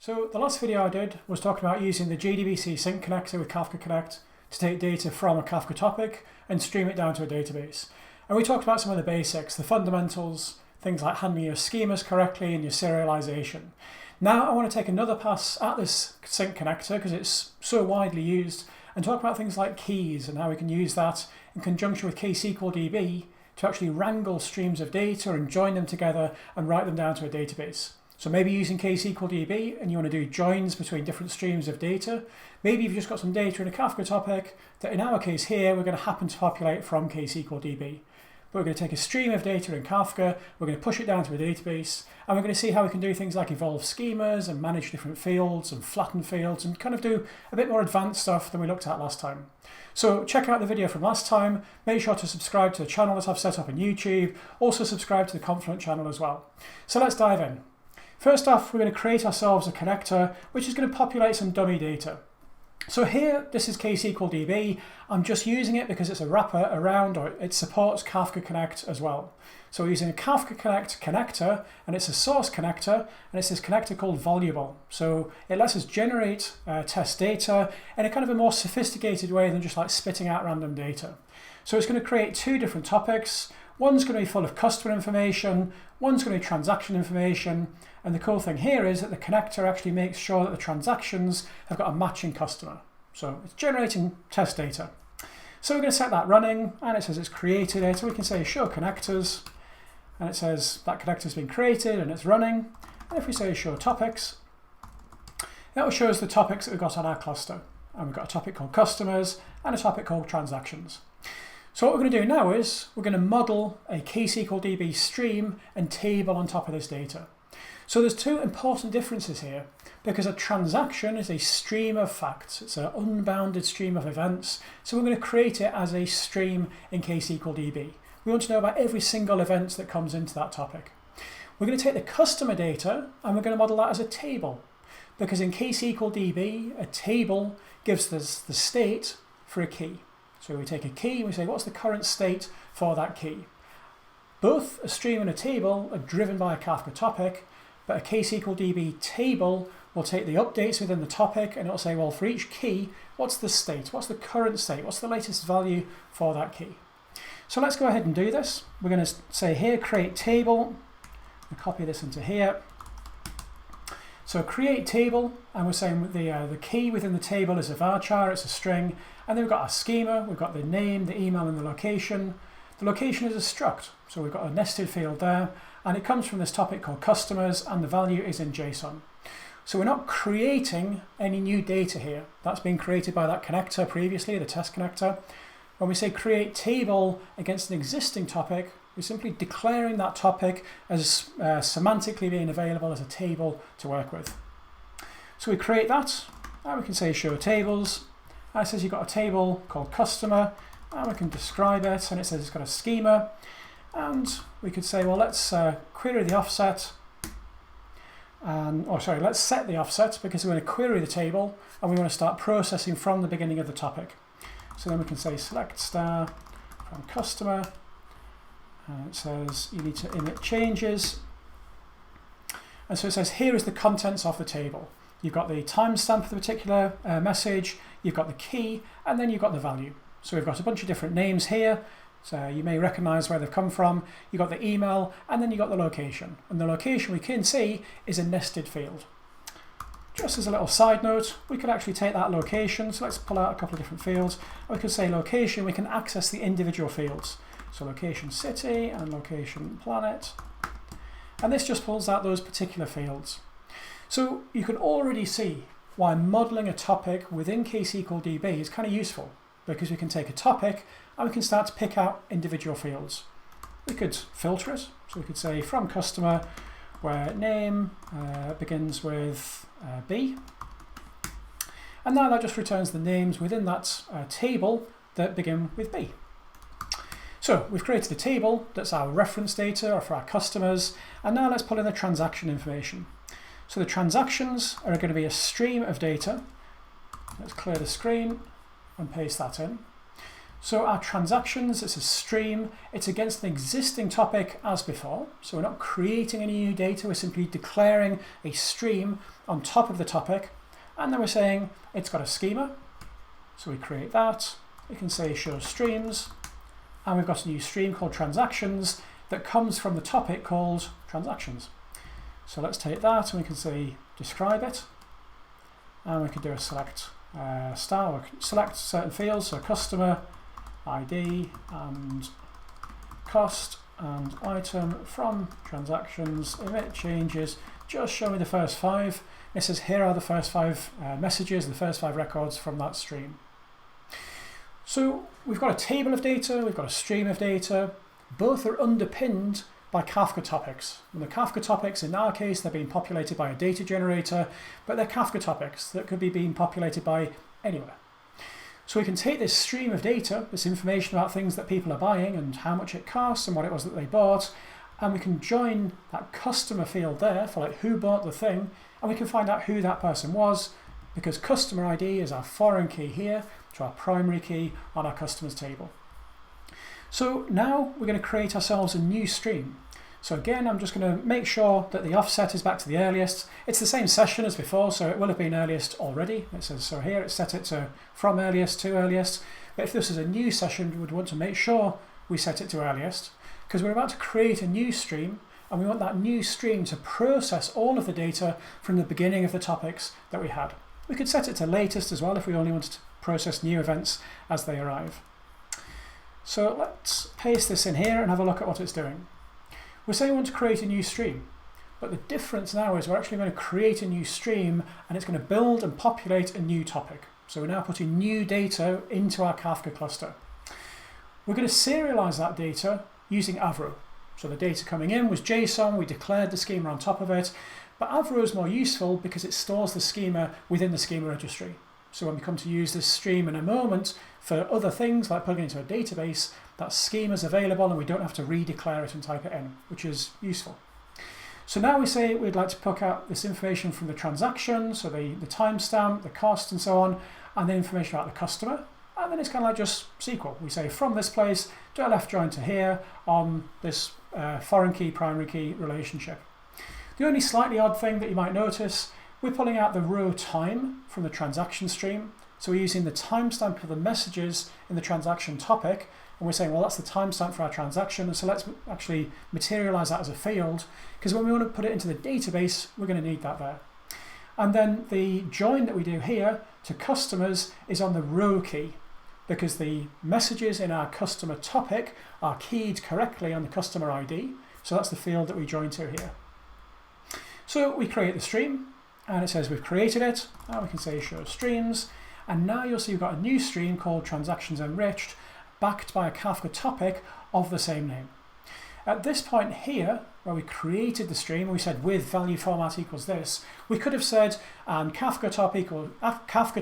So the last video I did was talking about using the JDBC sync connector with Kafka Connect to take data from a Kafka topic and stream it down to a database. And we talked about some of the basics, the fundamentals, things like handling your schemas correctly and your serialization. Now I want to take another pass at this sync connector because it's so widely used and talk about things like keys and how we can use that in conjunction with ksqlDB to actually wrangle streams of data and join them together and write them down to a database. So maybe using ksqlDB and you want to do joins between different streams of data. Maybe you've just got some data in a Kafka topic that in our case here we're going to happen to populate from ksqlDB. But we're going to take a stream of data in Kafka, we're going to push it down to a database, and we're going to see how we can do things like evolve schemas and manage different fields and flatten fields and kind of do a bit more advanced stuff than we looked at last time. So check out the video from last time, make sure to subscribe to the channel that I've set up on YouTube, also subscribe to the Confluent channel as well. So let's dive in. First off, we're going to create ourselves a connector which is going to populate some dummy data. So here, this is ksqlDB. I'm just using it because it's a wrapper around, or it supports Kafka Connect as well. So we're using a Kafka Connect connector, and it's a source connector, and it's this connector called Voluble. So it lets us generate test data in a kind of a more sophisticated way than just like spitting out random data. So it's going to create two different topics. One's going to be full of customer information, one's going to be transaction information, and the cool thing here is that the connector actually makes sure that the transactions have got a matching customer. So it's generating test data. So we're going to set that running, and it says it's created it. So we can say show connectors, and it says that connector's been created and it's running. And if we say show topics, that will show us the topics that we've got on our cluster. And we've got a topic called customers and a topic called transactions. So what we're going to do now is we're going to model a ksqlDB stream and table on top of this data. So there's two important differences here, because a transaction is a stream of facts. It's an unbounded stream of events. So we're going to create it as a stream in ksqlDB. We want to know about every single event that comes into that topic. We're going to take the customer data and we're going to model that as a table, because in ksqlDB, a table gives us the state for a key. So we take a key and we say, what's the current state for that key? Both a stream and a table are driven by a Kafka topic, but a ksqlDB table will take the updates within the topic and it'll say, well, for each key, what's the state? What's the current state? What's the latest value for that key? So let's go ahead and do this. We're going to say here, create table. We'll copy this into here. So create table, and we're saying the key within the table is a varchar, it's a string, and then we've got our schema, we've got the name, the email, and the location. The location is a struct, so we've got a nested field there, and it comes from this topic called customers, and the value is in JSON. So we're not creating any new data here. That's been created by that connector previously, the test connector. When we say create table against an existing topic, we're simply declaring that topic as semantically being available as a table to work with. So we create that, and we can say show tables. And it says you've got a table called customer, and we can describe it, and it says it's got a schema. And we could say, well, let's query the offset, let's set the offset because we're going to query the table and we want to start processing from the beginning of the topic. So then we can say select star from customer. It says you need to emit changes. And so it says here is the contents of the table. You've got the timestamp of the particular message, you've got the key, and then you've got the value. So we've got a bunch of different names here. So you may recognize where they've come from. You've got the email, and then you've got the location. And the location we can see is a nested field. Just as a little side note, we could actually take that location. So let's pull out a couple of different fields. We could say location, we can access the individual fields. So location city and location planet. And this just pulls out those particular fields. So you can already see why modeling a topic within ksqlDB is kind of useful, because we can take a topic and we can start to pick out individual fields. We could filter it. So we could say from customer, where name begins with B. And now that just returns the names within that table that begin with B. So we've created a table that's our reference data or for our customers, and now let's pull in the transaction information. So the transactions are going to be a stream of data. Let's clear the screen and paste that in. So our transactions, it's a stream, it's against an existing topic as before. So we're not creating any new data, we're simply declaring a stream on top of the topic. And then we're saying it's got a schema. So we create that. We can say show streams. And we've got a new stream called transactions that comes from the topic called transactions. So let's take that and we can say describe it. And we can do a select style, or select certain fields, so customer, ID and cost and item from transactions. If it changes, just show me the first 5. It says here are the first 5 messages, the first 5 records from that stream. So we've got a table of data, we've got a stream of data. Both are underpinned by Kafka topics. And the Kafka topics, in our case, they're being populated by a data generator, but they're Kafka topics that could be being populated by anywhere. So we can take this stream of data, this information about things that people are buying and how much it costs and what it was that they bought, and we can join that customer field there for like who bought the thing, and we can find out who that person was, because customer ID is our foreign key here to our primary key on our customers table. So now we're going to create ourselves a new stream. So again, I'm just going to make sure that the offset is back to the earliest. It's the same session as before, so it will have been earliest already. It says, so here it's set it to from earliest to earliest. But if this is a new session, we would want to make sure we set it to earliest, because we're about to create a new stream, and we want that new stream to process all of the data from the beginning of the topics that we had. We could set it to latest as well if we only wanted to process new events as they arrive. So let's paste this in here and have a look at what it's doing. We're saying we want to create a new stream, but the difference now is we're actually going to create a new stream and it's going to build and populate a new topic. So we're now putting new data into our Kafka cluster. We're going to serialize that data using Avro. So the data coming in was JSON, we declared the schema on top of it, but Avro is more useful because it stores the schema within the schema registry. So when we come to use this stream in a moment for other things like plugging into a database, that schema is available and we don't have to redeclare it and type it in, which is useful. So now we say we'd like to pick out this information from the transaction, so the timestamp, the cost and so on, and the information about the customer. And then it's kind of like just SQL. We say from this place, do a left join to here on this foreign key, primary key relationship. The only slightly odd thing that you might notice, we're pulling out the row time from the transaction stream. So we're using the timestamp of the messages in the transaction topic, and we're saying, well, that's the timestamp for our transaction, and so let's actually materialize that as a field, because when we want to put it into the database, we're going to need that there. And then the join that we do here to customers is on the row key, because the messages in our customer topic are keyed correctly on the customer ID, so that's the field that we join to here. So we create the stream, and it says we've created it, and we can say show streams, and now you'll see we've got a new stream called transactions enriched, backed by a Kafka topic of the same name. At this point here, where we created the stream, we said with value format equals this, we could have said Kafka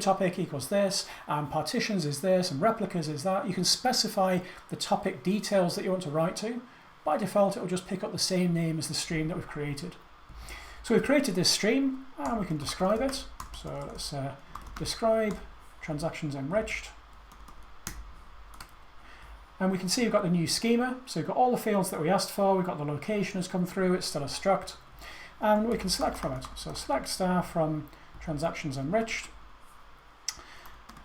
topic equals this, and partitions is this, and replicas is that. You can specify the topic details that you want to write to. By default, it will just pick up the same name as the stream that we've created. So we've created this stream, and we can describe it. So let's describe transactions enriched. And we can see we've got the new schema, so we've got all the fields that we asked for, we've got the location has come through, it's still a struct, and we can select from it. So select star from transactions enriched,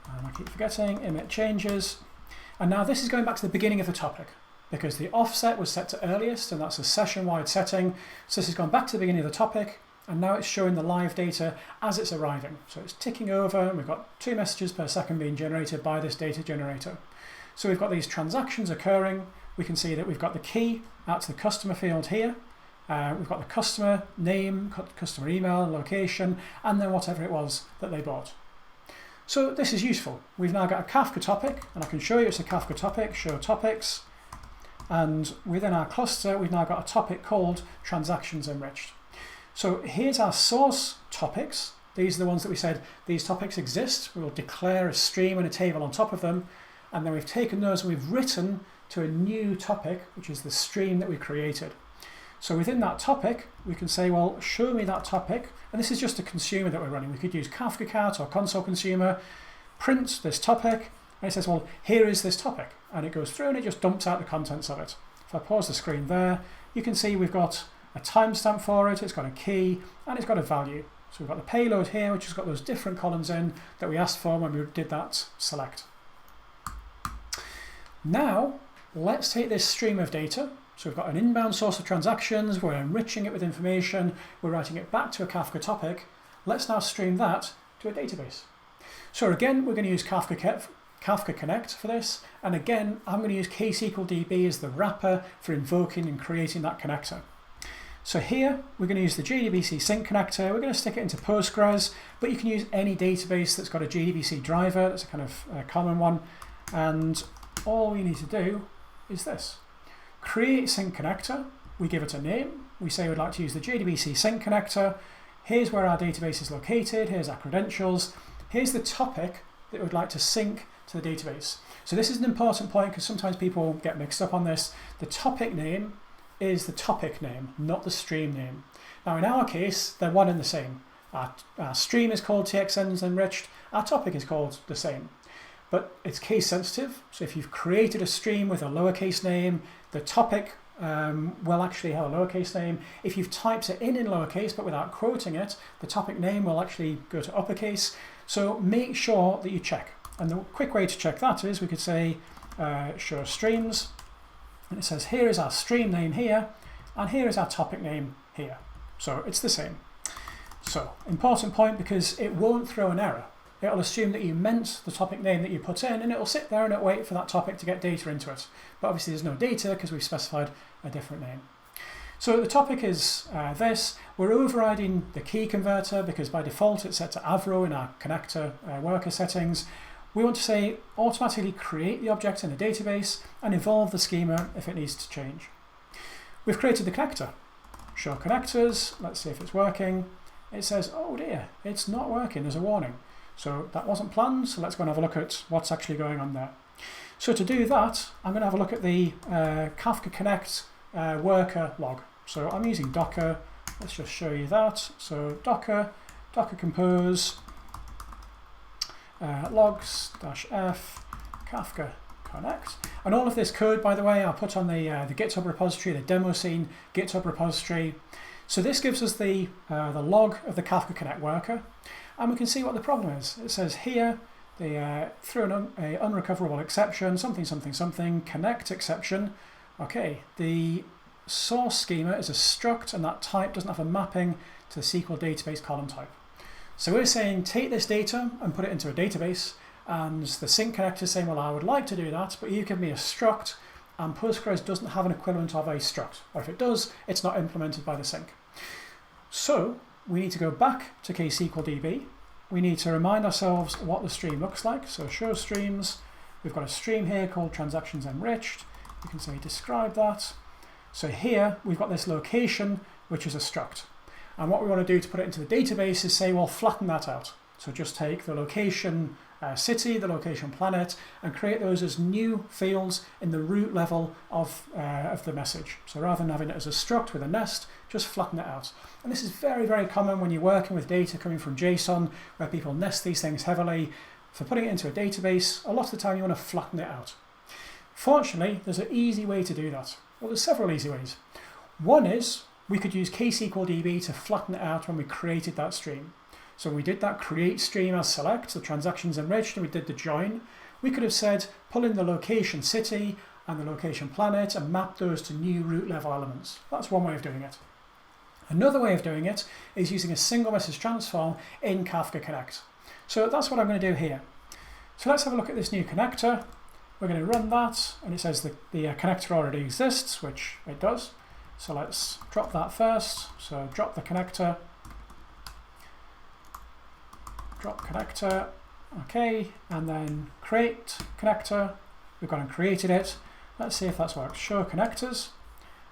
and I keep forgetting, emit changes, and now this is going back to the beginning of the topic, because the offset was set to earliest, and that's a session-wide setting, so this has gone back to the beginning of the topic, and now it's showing the live data as it's arriving. So it's ticking over, and we've got 2 messages per second being generated by this data generator. So we've got these transactions occurring. We can see that we've got the key out to the customer field here. We've got the customer name, customer email, location, and then whatever it was that they bought. So this is useful. We've now got a Kafka topic, and I can show you it's a Kafka topic, show topics. And within our cluster, we've now got a topic called transactions enriched. So here's our source topics. These are the ones that we said these topics exist. We will declare a stream and a table on top of them. And then we've taken those and we've written to a new topic, which is the stream that we created. So within that topic, we can say, well, show me that topic. And this is just a consumer that we're running. We could use Kafka cat or console consumer, print this topic, And it says, well, here is this topic. And it goes through and it just dumps out the contents of it. If I pause the screen there, you can see we've got a timestamp for it, it's got a key, and it's got a value. So we've got the payload here, which has got those different columns in that we asked for when we did that select. Now, let's take this stream of data. So we've got an inbound source of transactions, we're enriching it with information, we're writing it back to a Kafka topic. Let's now stream that to a database. So again, we're going to use Kafka Connect for this. And again, I'm going to use ksqlDB as the wrapper for invoking and creating that connector. So here, we're going to use the JDBC sync connector. We're going to stick it into Postgres, but you can use any database that's got a JDBC driver. That's a kind of common one. And all we need to do is this. Create sync connector. We give it a name. We say we'd like to use the JDBC sync connector. Here's where our database is located. Here's our credentials. Here's the topic that we'd like to sync to the database. So this is an important point because sometimes people get mixed up on this. The topic name is the topic name, not the stream name. Now in our case, they're one and the same. Our stream is called TXNs Enriched, our topic is called the same. But it's case sensitive, so if you've created a stream with a lowercase name, the topic will actually have a lowercase name. If you've typed it in lowercase but without quoting it, the topic name will actually go to uppercase. So make sure that you check. And the quick way to check that is we could say show streams. And it says here is our stream name here, and here is our topic name here. So it's the same. So important point because it won't throw an error. It'll assume that you meant the topic name that you put in, and it'll sit there and it'll wait for that topic to get data into it. But obviously there's no data because we've specified a different name. So the topic is this. We're overriding the key converter because by default it's set to Avro in our connector worker settings. We want to say automatically create the object in a database and evolve the schema if it needs to change. We've created the connector. Show connectors. Let's see if it's working. It says, oh dear, it's not working. There's a warning. So that wasn't planned. So let's go and have a look at what's actually going on there. So to do that, I'm going to have a look at the Kafka Connect worker log. So I'm using Docker. Let's just show you that. So Docker compose logs-f Kafka Connect. And all of this code, by the way, I'll put on the GitHub repository, the demo scene GitHub repository. So this gives us the log of the Kafka Connect worker. And we can see what the problem is. It says here, through an unrecoverable exception, something, connect exception. Okay, the source schema is a struct, and that type doesn't have a mapping to the SQL database column type. So we're saying take this data and put it into a database, and the sync connector is saying, well, I would like to do that, but you give me a struct, and Postgres doesn't have an equivalent of a struct. Or if it does, it's not implemented by the sync. So we need to go back to ksqlDB. We need to remind ourselves what the stream looks like. So show streams. We've got a stream here called transactions enriched. You can say describe that. So here we've got this location, which is a struct. And what we want to do to put it into the database is say, well, flatten that out. So just take the location city, the location planet, and create those as new fields in the root level of the message. So rather than having it as a struct with a nest, just flatten it out. And this is very, very common when you're working with data coming from JSON, where people nest these things heavily. For putting it into a database, a lot of the time you want to flatten it out. Fortunately, there's an easy way to do that. Well, there's several easy ways. One is we could use ksqlDB to flatten it out when we created that stream. So we did that create stream as select, the transactions enriched, and we did the join. We could have said pull in the location city and the location planet and map those to new root level elements. That's one way of doing it. Another way of doing it is using a single message transform in Kafka Connect. So that's what I'm going to do here. So let's have a look at this new connector. We're going to run that, and it says the connector already exists, which it does. So let's drop that first. So drop the connector. Drop connector. Okay, and then create connector. We've gone and created it. Let's see if that's worked. Show connectors.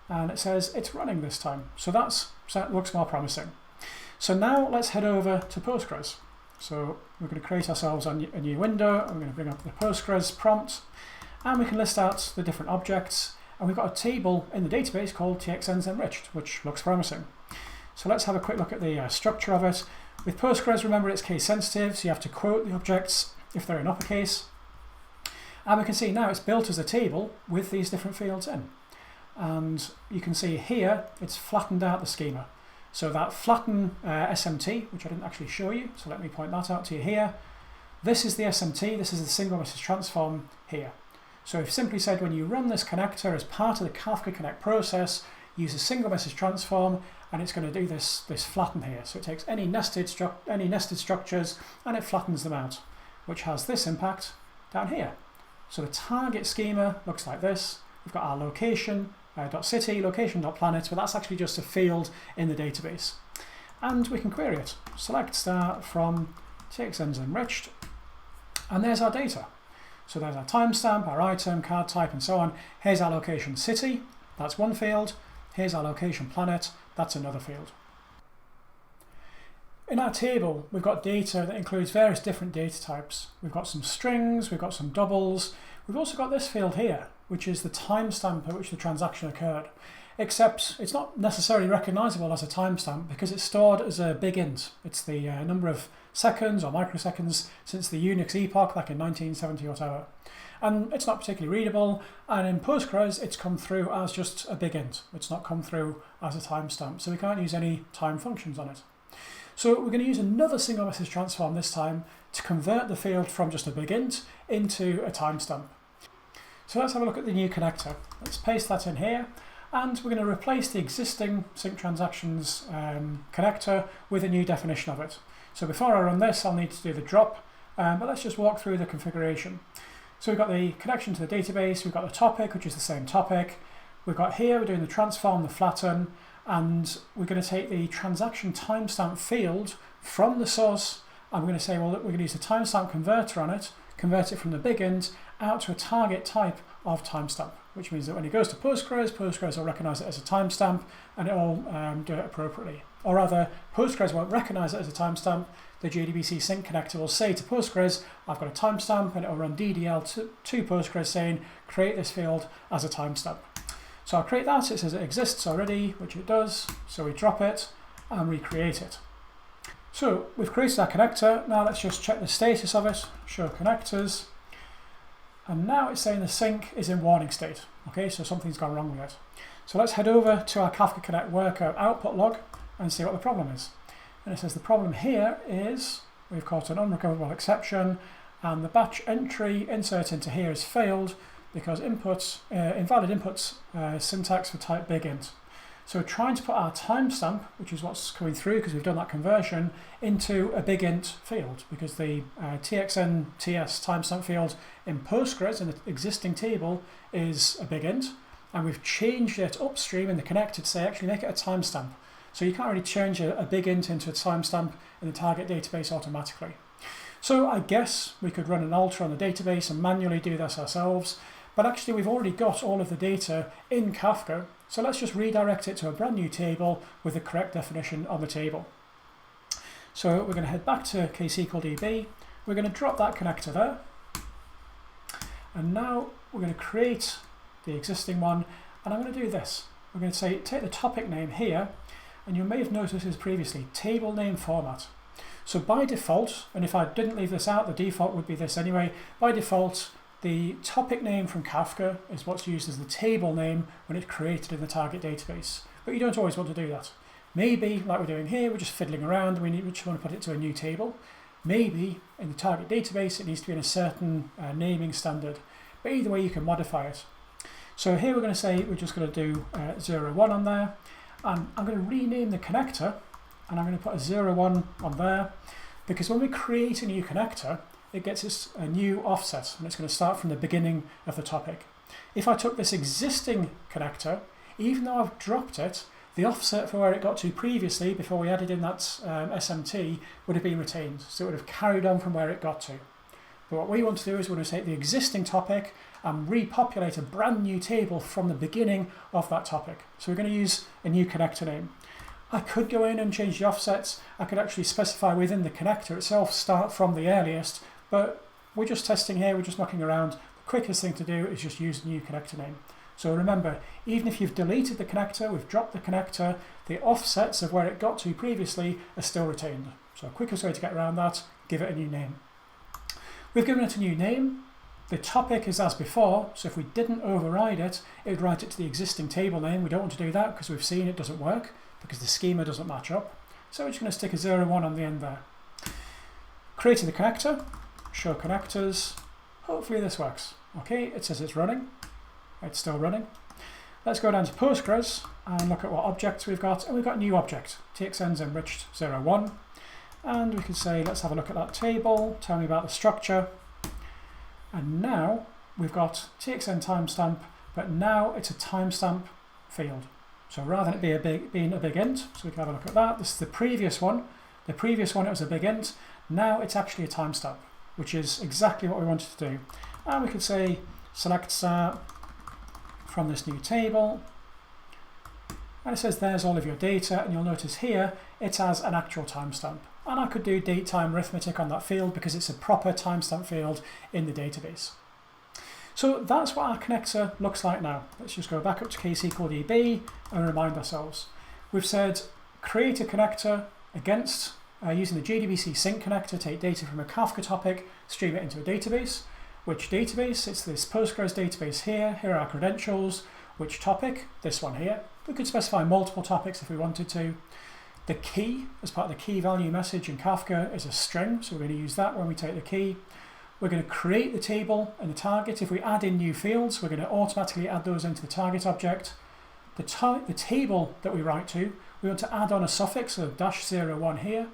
And it says it's running this time. So that looks more promising. So now let's head over to Postgres. So we're going to create ourselves a new window. I'm going to bring up the Postgres prompt. And we can list out the different objects. And we've got a table in the database called TXNs Enriched, which looks promising. So let's have a quick look at the structure of it. With Postgres, remember it's case sensitive, so you have to quote the objects if they're in uppercase. And we can see now it's built as a table with these different fields in. And you can see here it's flattened out the schema. So that flatten SMT, which I didn't actually show you, so let me point that out to you here. This is the SMT, this is the single message transform here. So we've simply said when you run this connector as part of the Kafka Connect process, use a single message transform, and it's going to do this flatten here. So it takes any nested structures and it flattens them out, which has this impact down here. So the target schema looks like this. We've got our location, .city, location.planet, but that's actually just a field in the database. And we can query it. Select start from TXN's enriched, and there's our data. So there's our timestamp, our item, card type, and so on. Here's our location city, that's one field. Here's our location planet, that's another field. In our table, we've got data that includes various different data types. We've got some strings, we've got some doubles. We've also got this field here, which is the timestamp at which the transaction occurred. Except it's not necessarily recognizable as a timestamp because it's stored as a big int. It's the number of seconds or microseconds since the Unix epoch, like in 1970 or whatever. And it's not particularly readable, and in Postgres it's come through as just a big int. It's not come through as a timestamp, so we can't use any time functions on it. So we're going to use another single message transform this time to convert the field from just a big int into a timestamp. So let's have a look at the new connector. Let's paste that in here, and we're going to replace the existing sync transactions connector with a new definition of it. So before I run this, I'll need to do the drop, but let's just walk through the configuration. So we've got the connection to the database, we've got the topic, which is the same topic. We've got here, we're doing the transform, the flatten, and we're going to take the transaction timestamp field from the source, and we're going to say, well, we're going to use a timestamp converter on it, convert it from the big int out to a target type of timestamp, which means that when it goes to Postgres, Postgres will recognize it as a timestamp and it will do it appropriately. Or rather, Postgres won't recognize it as a timestamp. The JDBC sync connector will say to Postgres, I've got a timestamp, and it will run DDL to Postgres saying, create this field as a timestamp. So I'll create that. It says it exists already, which it does. So we drop it and recreate it. So we've created our connector. Now let's just check the status of it. Show connectors. And now it's saying the sync is in warning state. Okay, so something's gone wrong with it. So let's head over to our Kafka Connect worker output log and see what the problem is. And it says the problem here is we've caught an unrecoverable exception, and the batch entry insert into here has failed because invalid inputs syntax for type big int. So we're trying to put our timestamp, which is what's coming through because we've done that conversion, into a big int field because the TXN TS timestamp field in Postgres in the existing table is a big int, and we've changed it upstream in the connector to say actually make it a timestamp. So you can't really change a big int into a timestamp in the target database automatically. So I guess we could run an alter on the database and manually do this ourselves, but actually we've already got all of the data in Kafka, so let's just redirect it to a brand new table with the correct definition on the table. So we're going to head back to ksqlDB, we're going to drop that connector there, and now we're going to create the existing one, and I'm going to do this. We're going to say take the topic name here, and you may have noticed this previously, table name format. So by default, and if I didn't leave this out, the default would be this anyway, by default the topic name from Kafka is what's used as the table name when it's created in the target database. But you don't always want to do that. Maybe, like we're doing here, we're just fiddling around, we just want to put it to a new table. Maybe in the target database it needs to be in a certain naming standard. But either way you can modify it. So here we're going to say we're just going to do 01 on there. And I'm going to rename the connector, and I'm going to put a 01 on there, because when we create a new connector, it gets us a new offset, and it's going to start from the beginning of the topic. If I took this existing connector, even though I've dropped it, the offset for where it got to previously, before we added in that SMT, would have been retained. So it would have carried on from where it got to. But what we want to do is we're going to take the existing topic and repopulate a brand new table from the beginning of that topic. So we're going to use a new connector name. I could go in and change the offsets. I could actually specify within the connector itself, start from the earliest, but we're just testing here, we're just mucking around. The quickest thing to do is just use the new connector name. So remember, even if you've deleted the connector, we've dropped the connector, the offsets of where it got to previously are still retained. So the quickest way to get around that, give it a new name. We've given it a new name, The topic is as before, so if we didn't override it, it would write it to the existing table name. We don't want to do that because we've seen it doesn't work because the schema doesn't match up. So we're just going to stick a 0, 1 on the end there. Creating the connector, show connectors. Hopefully this works. Okay, it says it's running. It's still running. Let's go down to Postgres and look at what objects we've got. And we've got a new object, txn's enriched 0, 1. And we can say, let's have a look at that table. Tell me about the structure. And now we've got txn timestamp, but now it's a timestamp field. So rather than it being a big int, so we can have a look at that. This is the previous one. The previous one, it was a big int. Now it's actually a timestamp, which is exactly what we wanted to do. And we could say select star from this new table. And it says there's all of your data, and you'll notice here it has an actual timestamp. And I could do date time arithmetic on that field because it's a proper timestamp field in the database. So that's what our connector looks like now. Let's just go back up to ksqlDB and remind ourselves. We've said create a connector against using the JDBC sync connector, take data from a Kafka topic, stream it into a database. Which database? It's this Postgres database here. Here are our credentials. Which topic? This one here. We could specify multiple topics if we wanted to. The key, as part of the key value message in Kafka, is a string, so we're going to use that when we take the key. We're going to create the table and the target. If we add in new fields, we're going to automatically add those into the target object. The table that we write to, we want to add on a suffix, so -01 here.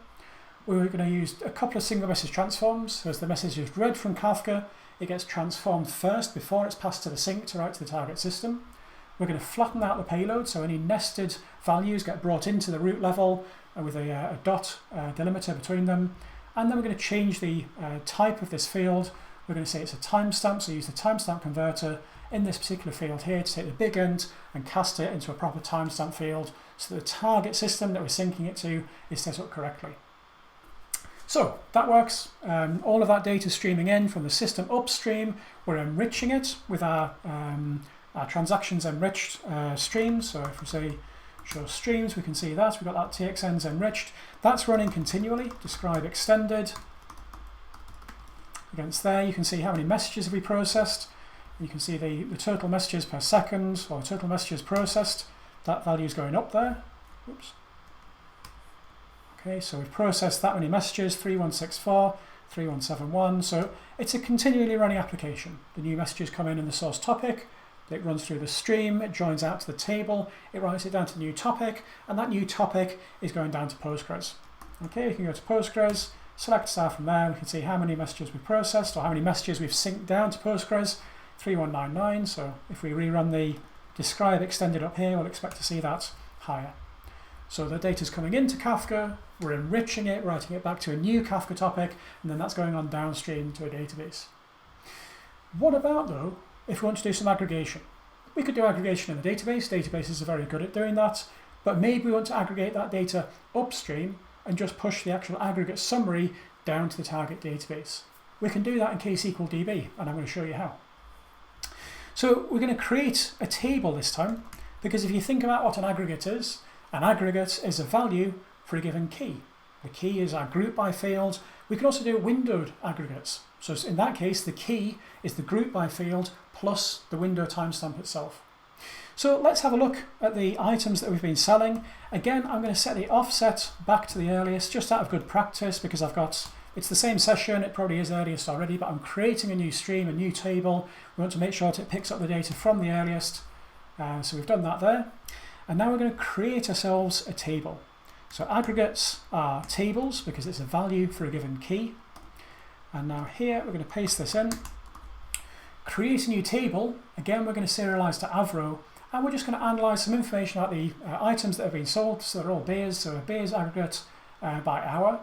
We're going to use a couple of single message transforms. So as the message is read from Kafka, it gets transformed first before it's passed to the sink to write to the target system. We're going to flatten out the payload, so any nested values get brought into the root level with a dot delimiter between them. And then we're going to change the type of this field. We're going to say it's a timestamp, so use the timestamp converter in this particular field here to take the big int and cast it into a proper timestamp field so the target system that we're syncing it to is set up correctly. So that works. All of that data streaming in from the system upstream. We're enriching it with our transactions enriched streams. So if we say show streams, we can see that. We've got that txn's enriched. That's running continually. Describe extended. Against there, you can see how many messages have we processed. You can see the total messages per second, or total messages processed. That value is going up there. Oops. Okay, so we've processed that many messages, 3164, 3171. So it's a continually running application. The new messages come in the source topic. It runs through the stream, it joins out to the table, it writes it down to the new topic, and that new topic is going down to Postgres. Okay, you can go to Postgres, select star from there, we can see how many messages we've processed, or how many messages we've synced down to Postgres, 3199, so if we rerun the describe extended up here, we'll expect to see that higher. So the data's coming into Kafka, we're enriching it, writing it back to a new Kafka topic, and then that's going on downstream to a database. What about, though, if we want to do some aggregation? We could do aggregation in the database. Databases are very good at doing that. But maybe we want to aggregate that data upstream and just push the actual aggregate summary down to the target database. We can do that in ksqlDB, and I'm going to show you how. So we're going to create a table this time, because if you think about what an aggregate is a value for a given key. The key is our group by field. We can also do windowed aggregates. So in that case, the key is the group by field plus the window timestamp itself. So let's have a look at the items that we've been selling. Again, I'm going to set the offset back to the earliest, just out of good practice, because it's the same session, it probably is earliest already, but I'm creating a new stream, a new table. We want to make sure that it picks up the data from the earliest. So we've done that there. And now we're going to create ourselves a table. So aggregates are tables because it's a value for a given key. And now here we're going to paste this in. Create a new table. Again, we're going to serialize to Avro, and we're just going to analyze some information about the items that have been sold. So they're all beers, so a beers aggregate by hour.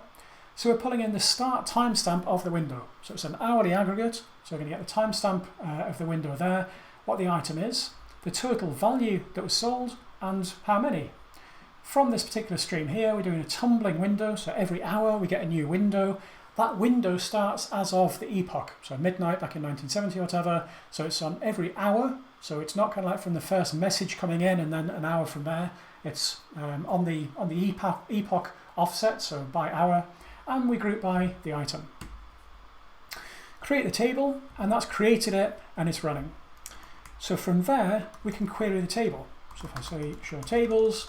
So we're pulling in the start timestamp of the window. So it's an hourly aggregate. So we're going to get the timestamp of the window there, what the item is, the total value that was sold, and how many. From this particular stream here, we're doing a tumbling window. So every hour we get a new window. That window starts as of the epoch, so midnight back in 1970 or whatever. So it's on every hour. So it's not kind of like from the first message coming in and then an hour from there. It's on the epoch offset, so by hour, and we group by the item. create the table, and that's created it and it's running. So from there, we can query the table. So if I say show tables,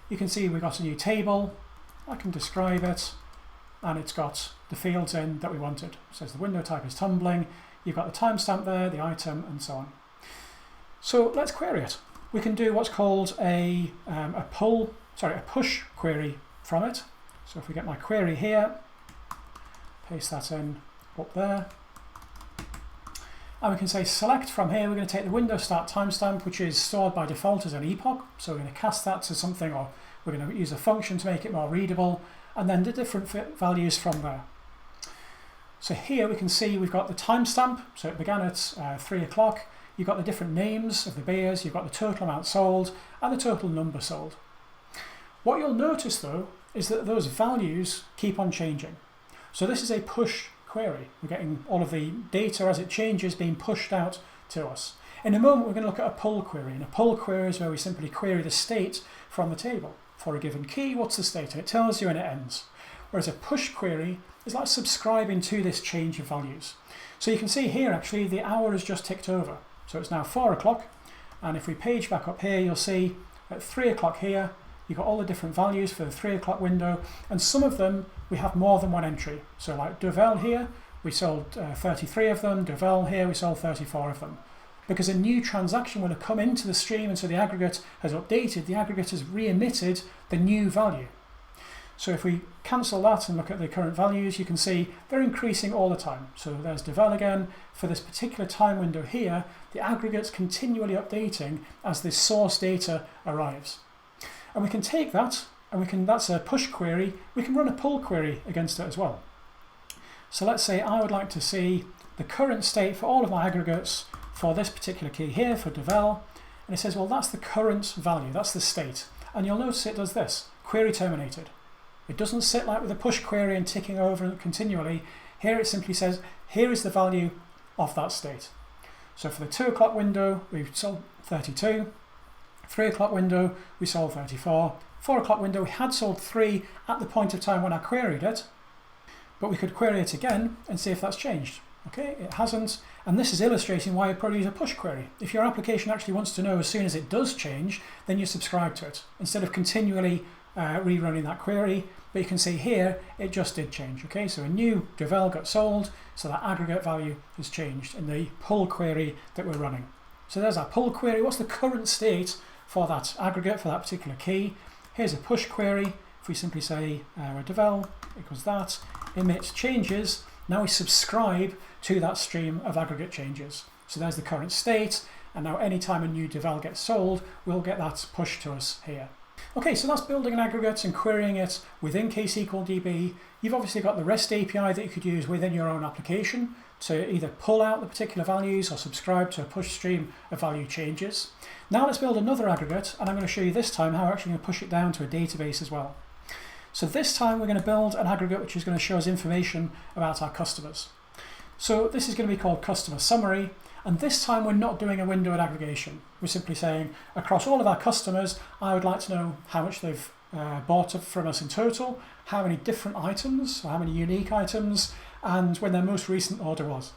you can see we've got a new table. I can describe it, and it's got the fields in that we wanted. It says the window type is tumbling, you've got the timestamp there, the item, and so on. So let's query it. We can do what's called a push query from it. So if we get my query here, paste that in up there, and we can say select from here. We're going to take the window start timestamp, which is stored by default as an epoch. So we're going to cast that to something, or we're going to use a function to make it more readable, and then the different values from there. So here we can see we've got the timestamp. So it began at 3 o'clock. You've got the different names of the beers, you've got the total amount sold, and the total number sold. What you'll notice though is that those values keep on changing. So this is a push query. We're getting all of the data as it changes being pushed out to us. In a moment we're going to look at a pull query, and a pull query is where we simply query the state from the table. For a given key, what's the state? And it tells you and it ends. Whereas a push query is like subscribing to this change of values. So you can see here actually the hour has just ticked over. So it's now 4 o'clock, and if we page back up here, you'll see at 3 o'clock here, you've got all the different values for the 3 o'clock window, and some of them we have more than one entry. So like Duvel here, we sold 33 of them, Duvel here, we sold 34 of them. Because a new transaction will have come into the stream, and so the aggregate has updated, the aggregate has re-emitted the new value. So if we cancel that and look at the current values, you can see they're increasing all the time. So there's Duvel again. For this particular time window here, the aggregate's continually updating as this source data arrives. And we can take that, and that's a push query, we can run a pull query against it as well. So let's say I would like to see the current state for all of my aggregates for this particular key here, for Duvel, and it says, well, that's the current value, that's the state. And you'll notice it does this, query terminated. It doesn't sit like with a push query and ticking over continually. Here it simply says, here is the value of that state. So for the 2 o'clock window, we sold 32. 3 o'clock window, we sold 34. 4 o'clock window, we had sold 3 at the point of time when I queried it, but we could query it again and see if that's changed. Okay, it hasn't, and this is illustrating why you probably use a push query. If your application actually wants to know as soon as it does change, then you subscribe to it, instead of continually rerunning that query. But you can see here it just did change. Okay, so a new Duvel got sold, so that aggregate value has changed in the pull query that we're running. So there's our pull query. What's the current state for that aggregate, for that particular key? Here's a push query. If we simply say Duvel equals that, emit changes, now we subscribe to that stream of aggregate changes. So there's the current state, and now anytime a new Duvel gets sold, we'll get that pushed to us here. Okay, so that's building an aggregate and querying it within ksqlDB. You've obviously got the REST API that you could use within your own application to either pull out the particular values or subscribe to a push stream of value changes. Now let's build another aggregate, and I'm going to show you this time how we're actually going to push it down to a database as well. So this time we're going to build an aggregate which is going to show us information about our customers. So this is going to be called customer summary. And this time we're not doing a windowed aggregation. We're simply saying, across all of our customers, I would like to know how much they've bought from us in total, how many different items, or how many unique items, and when their most recent order was.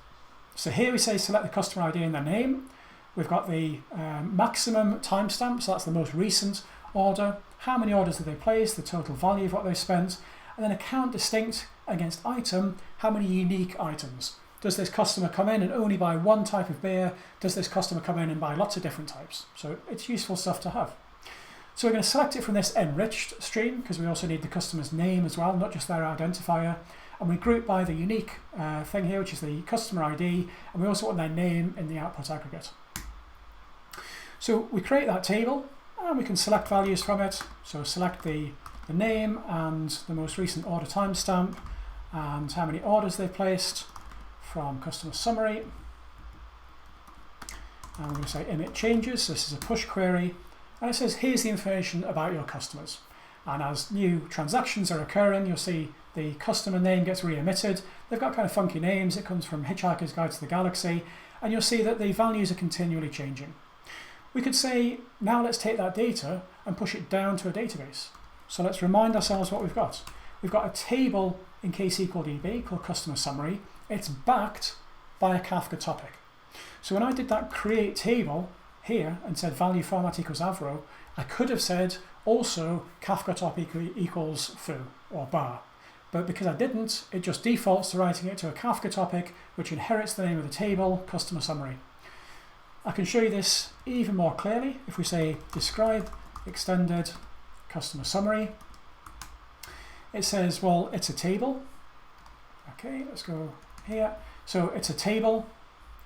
So here we say select the customer ID and their name. We've got the maximum timestamp, so that's the most recent order. How many orders did they place, the total value of what they spent, and then account distinct against item, how many unique items. Does this customer come in and only buy one type of beer? Does this customer come in and buy lots of different types? So it's useful stuff to have. So we're going to select it from this enriched stream, because we also need the customer's name as well, not just their identifier. And we group by the unique thing here, which is the customer ID, and we also want their name in the output aggregate. So we create that table, and we can select values from it. So select the name and the most recent order timestamp, and how many orders they've placed from customer summary. And we're going to say emit changes. So this is a push query, and it says here's the information about your customers. And as new transactions are occurring, you'll see the customer name gets re-emitted. They've got kind of funky names. It comes from Hitchhiker's Guide to the Galaxy, and you'll see that the values are continually changing. We could say, now let's take that data and push it down to a database. So let's remind ourselves what we've got. We've got a table in ksqlDB called customer summary, it's backed by a Kafka topic. So when I did that create table here and said value format equals avro, I could have said also Kafka topic equals foo or bar. But because I didn't, it just defaults to writing it to a Kafka topic, which inherits the name of the table, customer summary. I can show you this even more clearly if we say describe extended customer summary. It says, well, it's a table. Okay, let's go here. So it's a table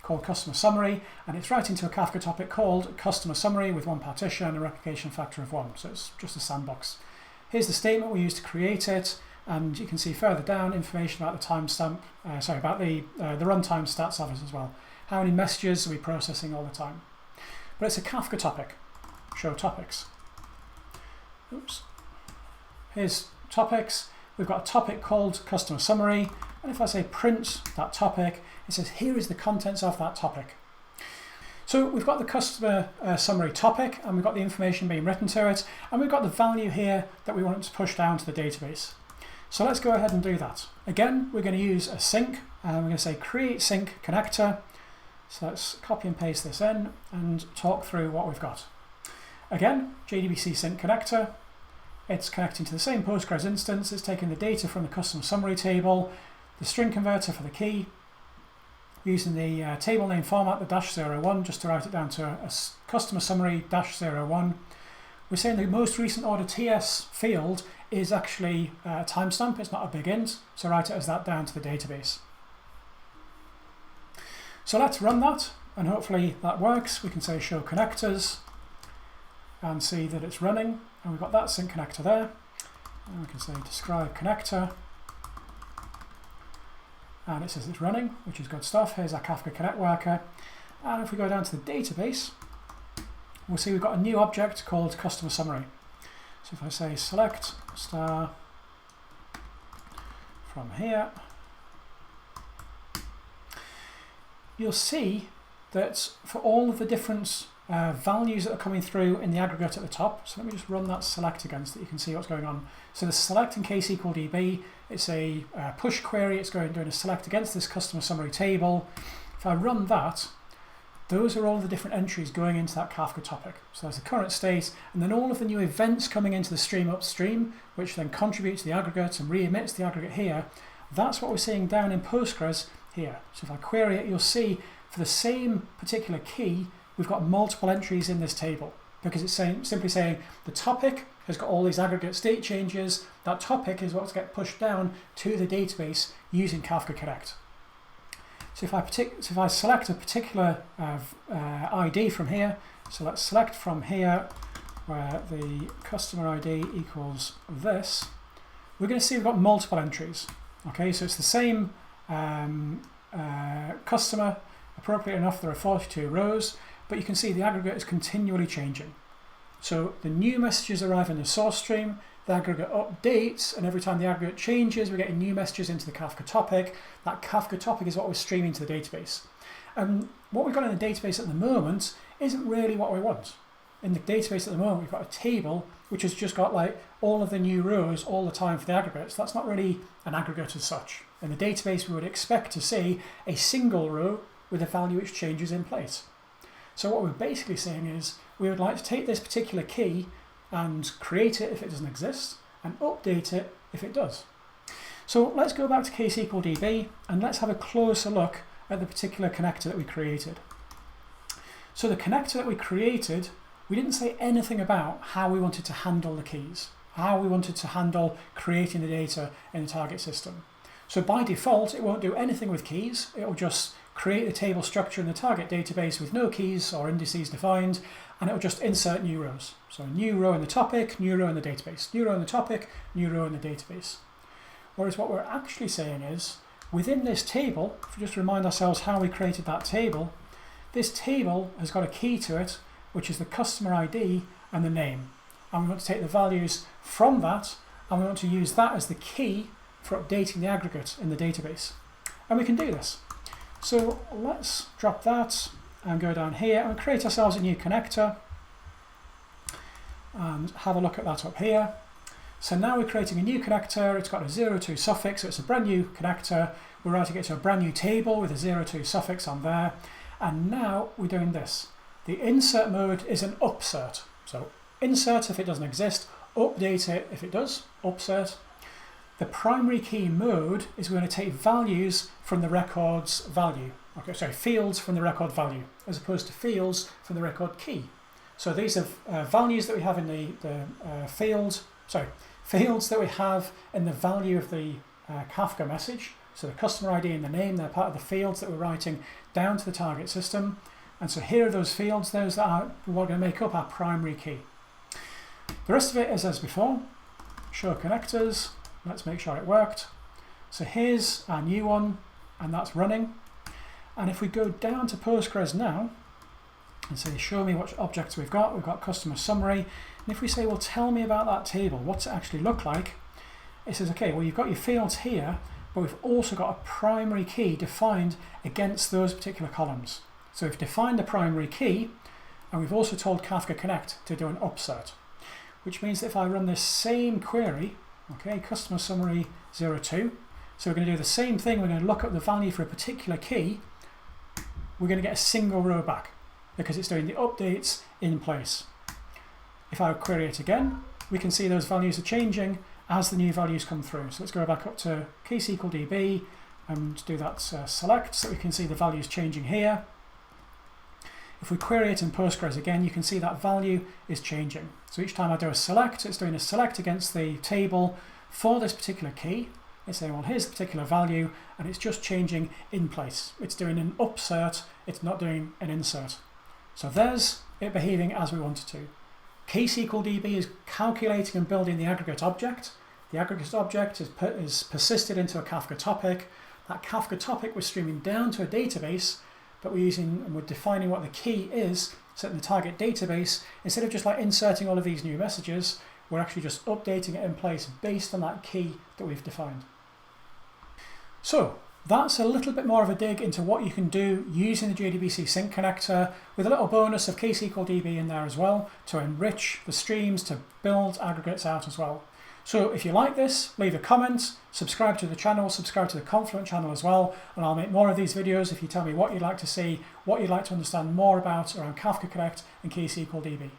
called customer summary, and it's writing to a Kafka topic called customer summary with one partition and a replication factor of 1. So it's just a sandbox. Here's the statement we used to create it, and you can see further down information about the timestamp, about the runtime stats of it as well. How many messages are we processing all the time? But it's a Kafka topic. Show topics. Oops. Here's topics. We've got a topic called customer summary, and if I say print that topic, it says here is the contents of that topic. So we've got the customer summary topic, and we've got the information being written to it, and we've got the value here that we want to push down to the database. So let's go ahead and do that. Again, we're going to use a sync, and we're going to say create sync connector. So let's copy and paste this in and talk through what we've got. Again, JDBC sync connector. It's connecting to the same Postgres instance. It's taking the data from the customer summary table, the string converter for the key, using the table name format, the -01, just to write it down to a customer summary -01. We're saying the most recent order TS field is actually a timestamp. It's not a big int, so write it as that down to the database. So let's run that, and hopefully that works. We can say show connectors and see that it's running, and we've got that sync connector there. And we can say describe connector, and it says it's running, which is good stuff. Here's our Kafka Connect worker, and if we go down to the database, we'll see we've got a new object called customer summary. So if I say select star from here, you'll see that for all of the different values that are coming through in the aggregate at the top, so let me just run that select again so that you can see what's going on. So the select in ksqlDB, it's a push query, it's doing a select against this customer summary table. If I run that, those are all the different entries going into that Kafka topic. So there's the current state, and then all of the new events coming into the stream upstream, which then contribute to the aggregate and re-emits the aggregate here. That's what we're seeing down in Postgres here. So if I query it, you'll see for the same particular key, we've got multiple entries in this table, because it's simply saying the topic has got all these aggregate state changes. That topic is what's get pushed down to the database using Kafka Connect. So if I select a particular ID from here, so let's select from here where the customer ID equals this, we're going to see we've got multiple entries. Okay, so it's the same customer, appropriate enough, there are 42 rows, but you can see the aggregate is continually changing. So the new messages arrive in the source stream, the aggregate updates, and every time the aggregate changes, we're getting new messages into the Kafka topic. That Kafka topic is what we're streaming to the database. And what we've got in the database at the moment isn't really what we want. In the database at the moment, we've got a table which has just got like all of the new rows all the time for the aggregates. That's not really an aggregate as such. In the database, we would expect to see a single row with a value which changes in place. So what we're basically saying is we would like to take this particular key and create it if it doesn't exist, and update it if it does. So let's go back to ksqlDB and let's have a closer look at the particular connector that we created. So the connector that we created, we didn't say anything about how we wanted to handle the keys, how we wanted to handle creating the data in the target system. So by default, it won't do anything with keys. It will just create the table structure in the target database with no keys or indices defined, and it will just insert new rows. So a new row in the topic, new row in the database, new row in the topic, new row in the database. Whereas what we're actually saying is, within this table, if we just remind ourselves how we created that table, this table has got a key to it, which is the customer ID and the name. And we want to take the values from that, and we want to use that as the key for updating the aggregate in the database. And we can do this. So let's drop that and go down here and create ourselves a new connector and have a look at that up here. So now we're creating a new connector. It's got a 02 suffix, so it's a brand new connector. We're writing it to a brand new table with a 02 suffix on there. And now we're doing this. The insert mode is an upsert. So insert if it doesn't exist, update it if it does, upsert. The primary key mode is we're going to take values from the record's value. Okay, sorry, fields from the record value, as opposed to fields from the record key. So these are values that we have in the fields that we have in the value of the Kafka message. So the customer ID and the name, they're part of the fields that we're writing down to the target system. And so here are those fields, those that are what are going to make up our primary key. The rest of it is as before. Show connectors. Let's make sure it worked. So here's our new one, and that's running. And if we go down to Postgres now and say, show me what objects we've got customer summary. And if we say, well, tell me about that table, what's it actually look like? It says, okay, well, you've got your fields here, but we've also got a primary key defined against those particular columns. So we've defined the primary key, and we've also told Kafka Connect to do an upsert, which means that if I run this same query, okay, customer summary 02, so we're going to do the same thing. We're going to look up the value for a particular key. We're going to get a single row back because it's doing the updates in place. If I query it again, we can see those values are changing as the new values come through. So let's go back up to ksqlDB and do that select so we can see the values changing here. If we query it in Postgres again, you can see that value is changing. So each time I do a select, it's doing a select against the table for this particular key. It's saying, well, here's the particular value, and it's just changing in place. It's doing an upsert, it's not doing an insert. So there's it behaving as we want it to. ksqlDB is calculating and building the aggregate object. The aggregate object is persisted into a Kafka topic. That Kafka topic we're streaming down to a database, but we're defining what the key is, set in the target database. Instead of just like inserting all of these new messages, we're actually just updating it in place based on that key that we've defined. So that's a little bit more of a dig into what you can do using the JDBC sync connector, with a little bonus of ksqlDB in there as well to enrich the streams, to build aggregates out as well. So if you like this, leave a comment, subscribe to the channel, subscribe to the Confluent channel as well, and I'll make more of these videos if you tell me what you'd like to see, what you'd like to understand more about around Kafka Connect and ksqlDB.